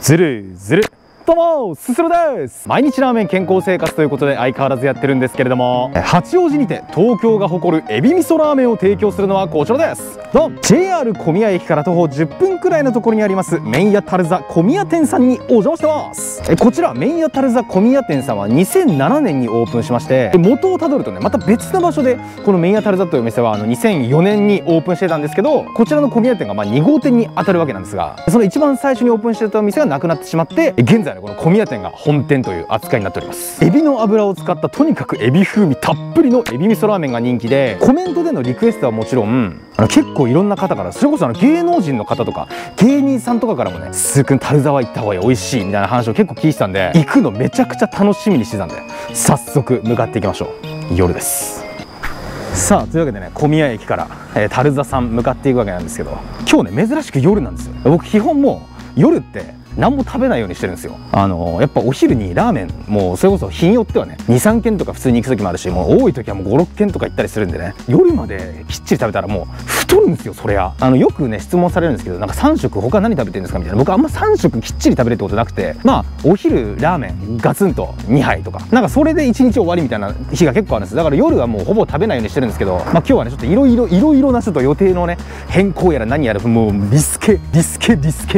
ずるずる。どうもすするです。毎日ラーメン健康生活ということで相変わらずやってるんですけれども、八王子にて東京が誇るエビ味噌ラーメンを提供するのはこちらです。ドン。 JR 小宮駅から徒歩10分くらいのところにあります麺屋タルザ小宮店さんにお邪魔してます。こちら麺屋タルザ小宮店さんは2007年にオープンしまして、元をたどるとねまた別の場所でこの麺屋タルザというお店は2004年にオープンしてたんですけど、こちらの小宮店が2号店に当たるわけなんですが、その一番最初にオープンしてたお店がなくなってしまって、現在のこの小宮店が本店という扱いになっております。エビの油を使ったとにかくエビ風味たっぷりのエビ味噌ラーメンが人気で、コメントでのリクエストはもちろん結構いろんな方から、それこそ芸能人の方とか芸人さんとかからもね、すーくんタルザは行った方がいい、美味しいみたいな話を結構聞いてたんで、行くのめちゃくちゃ楽しみにしてたんで、早速向かっていきましょう。夜です。さあというわけでね、小宮駅から、タルザさん向かっていくわけなんですけど、今日ね珍しく夜なんですよ。僕基本もう夜って何も食べないようにしてるんですよ。やっぱお昼にラーメン、もうそれこそ日によってはね2、3軒とか普通に行く時もあるし、もう多い時はもう5、6軒とか行ったりするんでね、夜まできっちり食べたらもう太るんですよ。そりゃよくね質問されるんですけど、なんか3食他何食べてるんですかみたいな。僕あんま3食きっちり食べるってことなくて、まあお昼ラーメンガツンと2杯とか、なんかそれで1日終わりみたいな日が結構あるんです。だから夜はもうほぼ食べないようにしてるんですけど、まあ今日はねちょっといろいろなちょっと予定のね変更やら何やら、もうリスケ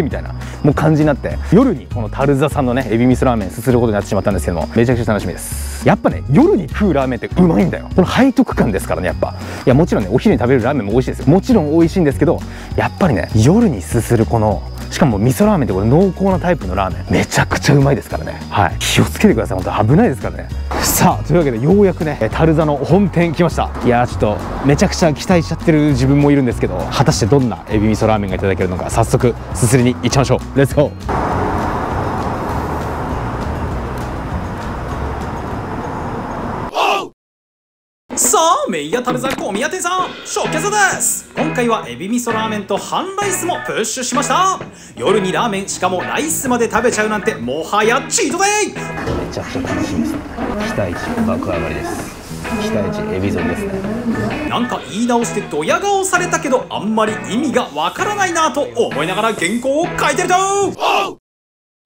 みたいなもう感じになって、夜にこのタルザさんのねエビ味噌ラーメンすすることになってしまったんですけども、めちゃくちゃ楽しみです。やっぱね夜に食うラーメンってうまいんだよ。この背徳感ですからね。やっぱいやもちろんねお昼に食べるラーメンも美味しいですよ。もちろん美味しいんですけど、やっぱりね夜にすするこの、しかも味噌ラーメンってこれ濃厚なタイプのラーメンめちゃくちゃうまいですからね。はい、気をつけてください。本当危ないですからね。さあというわけでようやくねタルザの本店来ました。いやーちょっとめちゃくちゃ期待しちゃってる自分もいるんですけど、果たしてどんなエビ味噌ラーメンがいただけるのか、早速すすりに行っちゃいましょう。レッツゴー。さあ麺屋タルザ小宮店さん出血です。今回はエビ味噌ラーメンと半ライスもプッシュしました。夜にラーメンしかもライスまで食べちゃうなんてもはやチートデイ。めちゃくちゃ楽しみですね。期待値爆上がりです。期待値エビゾンですね。なんか言い直してドヤ顔されたけど、あんまり意味がわからないなと思いながら原稿を書いてると、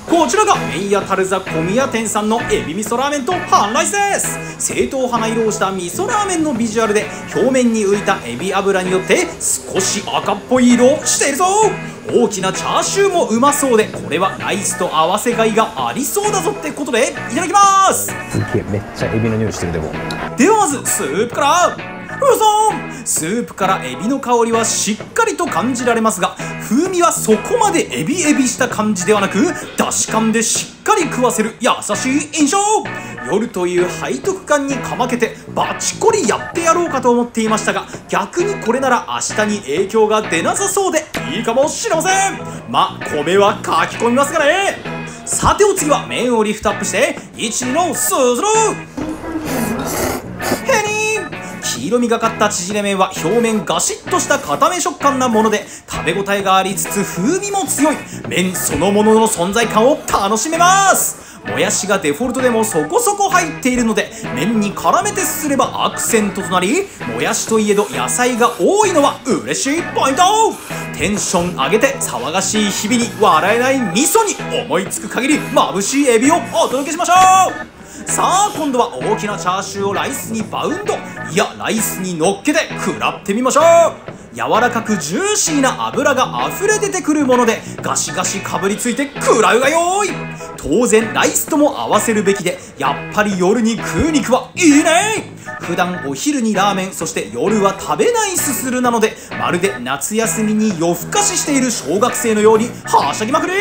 こちらが麺屋タルザ小宮店さんのエビ味噌ラーメンと半ライスです。正統派な色をした味噌ラーメンのビジュアルで、表面に浮いたエビ油によって少し赤っぽい色をしているぞ。大きなチャーシューもうまそうで、これはライスと合わせがいがありそうだぞってことでいただきます。すげえめっちゃエビの匂いしてる。ではまずスープから。スープからエビの香りはしっかりと感じられますが、風味はそこまでエビした感じではなく、だし感でしっかり食わせる優しい印象。夜という背徳感にかまけてバチコリやってやろうかと思っていましたが、逆にこれなら明日に影響が出なさそうでいいかもしれません。まあ米は書き込みますがね。さてお次は麺をリフトアップして1、2のすする。黄色みがかった縮れ麺は表面ガシッとした固め食感なもので、食べ応えがありつつ風味も強い麺そのものの存在感を楽しめます。もやしがデフォルトでもそこそこ入っているので、麺に絡めてすすればアクセントとなり、もやしといえど野菜が多いのは嬉しいポイント。テンション上げて騒がしい日々に笑えない味噌に思いつく限り眩しいエビをお届けしましょう。さあ今度は大きなチャーシューをライスにバウンド、いやライスに乗っけて食らってみましょう。柔らかくジューシーな脂が溢れ出てくるもので、ガシガシかぶりついて食らうがよーい。当然ライスとも合わせるべきで、やっぱり夜に食う肉はいいね。普段お昼にラーメン、そして夜は食べないすするなので、まるで夏休みに夜更かししている小学生のようにはしゃぎまくり。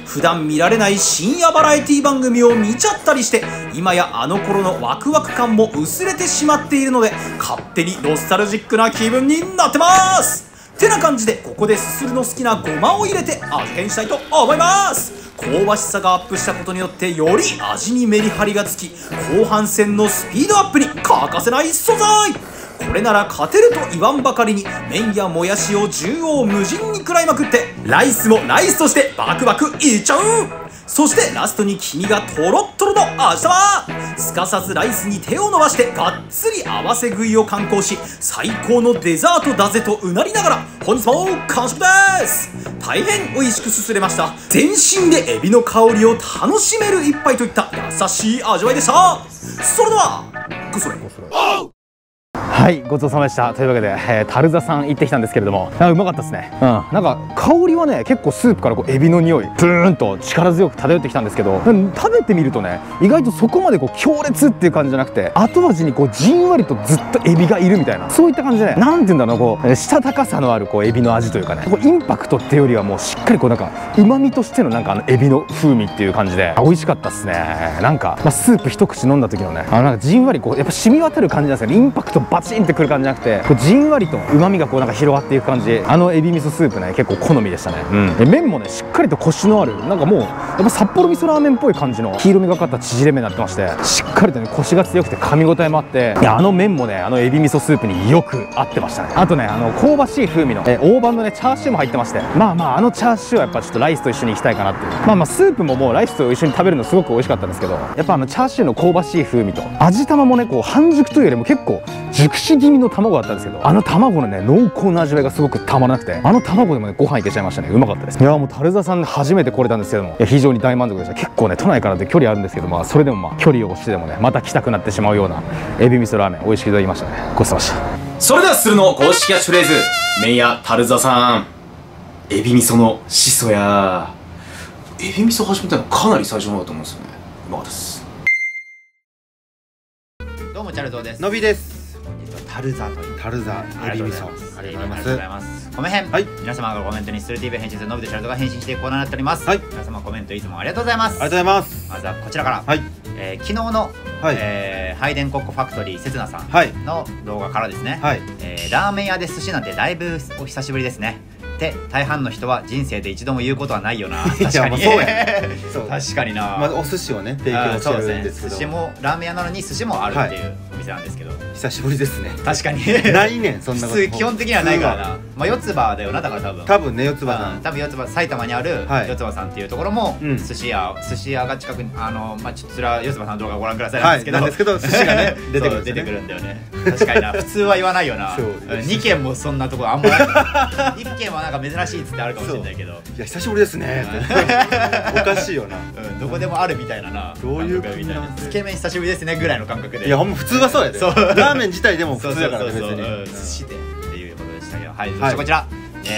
普段見られない深夜バラエティ番組を見ちゃったりして、今やあの頃のワクワク感も薄れてしまっているので、勝手にノスタルジックな気分になってます。てな感じで、ここですするの好きなごまを入れて味変したいと思います。香ばしさがアップしたことによってより味にメリハリがつき、後半戦のスピードアップに欠かせない素材。これなら勝てると言わんばかりに、麺やもやしを縦横無尽に食らいまくって、ライスもライスとしてバクバクいっちゃう。そしてラストに黄身がトロットロの味玉。すかさずライスに手を伸ばしてがっつり合わせ食いを敢行し、最高のデザートだぜとうなりながら本日も完食です。大変美味しくすすれました。全身でエビの香りを楽しめる一杯といった優しい味わいでした。それではごそれ。はい、ごちそうさまでした。というわけで、タルザさん行ってきたんですけれども、うまかったですね。なんか香りはね、結構スープからこうエビの匂いプーンと力強く漂ってきたんですけど、食べてみるとね、意外とそこまでこう強烈っていう感じじゃなくて、後味にこうじんわりとずっとエビがいるみたいな、そういった感じでね、なんていうんだろうな、こうしたたかさのあるこうエビの味というかね、こうインパクトっていうよりはもうしっかりこうなんか旨味としてのなんかエビの風味っていう感じで、美味しかったっすね。なんか、スープ一口飲んだ時のね、なんかじんわりこうやっぱ染み渡る感じなんですけど、インパクトバチンってくる感じじゃなくて、こうじんわりと旨味がこうなんか広がっていく感じ。エビ味噌スープね、結構好みでしたね。麺もね、しっかりとコシのある、なんかもうやっぱ札幌味噌ラーメンっぽい感じの黄色みがかった縮れ麺になってまして、しっかりとねコシが強くて噛み応えもあって、いや麺もねエビ味噌スープによく合ってましたね。あとね香ばしい風味の大判のねチャーシューも入ってまして、チャーシューはやっぱちょっとライスと一緒に行きたいかなっていう。スープももうライスと一緒に食べるのすごく美味しかったんですけど、やっぱチャーシューの香ばしい風味と味玉もね、こう半熟というよりも結構熟し気味の卵だったんですけど、卵のね濃厚な味わいがすごくたまらなくて、卵でもねご飯いけちゃいましたね。うまかったです。いやもうタルザさん初めて来れたんですけども、非常に大満足でした。結構ね都内からで距離あるんですけど、それでも距離を押してでもねまた来たくなってしまうようなエビ味噌ラーメン美味しくいただきましたね。ごちそうさまでした。それではするの公式キャッチフレーズ、麺屋タルザさん、エビ味噌のしそや。エビ味噌始めたのかなり最初の方だと思うんですよね。うまかったです。どうもチャルトです。のびです。本日はタルザというタルザエビ味噌、ありがとうございます。米編、はい、皆様がコメントにする TV 編集するのびとチャルトが返信していくコーナーになっております。はい、皆様コメントいつもありがとうございます。ありがとうございます。まずはこちらから、はい、昨日の、はい、ハイデンコックファクトリーせつなさんの動画からですね、はい、ラーメン屋で寿司なんてだいぶお久しぶりですねって大半の人は人生で一度も言うことはないよな。確かにそうやね。確かにな。お寿司をね提供してるんですけど、寿司もラーメン屋なのに寿司もあるっていうお店なんですけど、久しぶりですね。確かにないねん、そんなこと。普通基本的にはないからな。四つ葉だよな。だから多分ね、四つ葉さん、多分四つ葉、埼玉にある四つ葉さんっていうところも寿司屋が近くに、ちょっとそれは四つ葉さんの動画ご覧くださいなんですけど、寿司がね出てくるんだよね。確かにな、普通は言わないよな。2軒もそんなとこあんまない。1軒はなんか珍しいっつってあるかもしれないけど、いや久しぶりですねおかしいよな。どこでもあるみたいなな。どういう感じなの。つけ麺久しぶりですねぐらいの感覚で。いやほんま普通はそうやで。ラーメン自体でも普通だから別に寿司でっていうことでしたけど、はい。そしてこちら、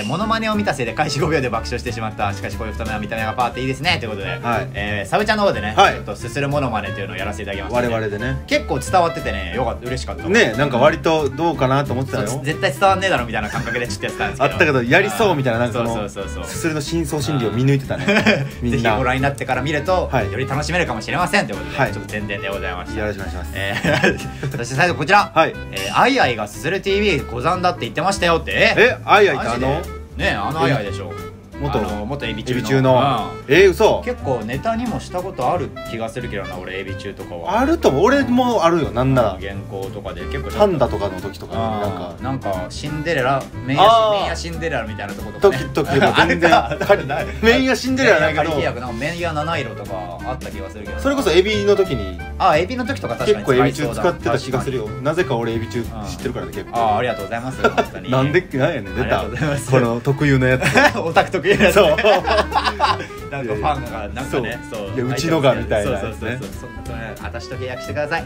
モノマネを見たせいで開始5秒で爆笑してしまった。しかしこういう太めは見た目がパーっていいですねということで、サブちゃんの方でね、ちょっとすするモノマネというのをやらせていただきました。我々でね、結構伝わっててね、よかった、嬉しかったね。なんか割とどうかなと思ってたよ。絶対伝わんねえだろみたいな感覚でちょっとやってたんですけど、あったけどやりそうみたいな、なんかすするの深層心理を見抜いてたね。みんなぜひご覧になってから見るとより楽しめるかもしれませんということで、ちょっと宣伝でございました。よろしくお願いします。そして最後こちら、アイアイがすする TV ござんだって言ってましたよって。アイアイってね、アイアイでしょ。元エビ中の嘘。結構ネタにもしたことある気がするけどな、俺エビ中とかは。あると思う。俺もあるよ。なんなら原稿とかで結構パンダとかの時とかなんかシンデレラ、麺屋シンデレラみたいなとことかね、時も全然麺屋シンデレラないけど、麺屋七色とかあった気がするけど、それこそエビの時に、エビの時とか確かに結構エビ中使ってた気がするよ。なぜか俺エビ中知ってるからね。結構ありがとうございます。本当になんでなんやねん。出たこの特有のやつ。オタク特有のやつ。そうなんかファンがなんかね、うちのがみたいな。そう私と契約してください。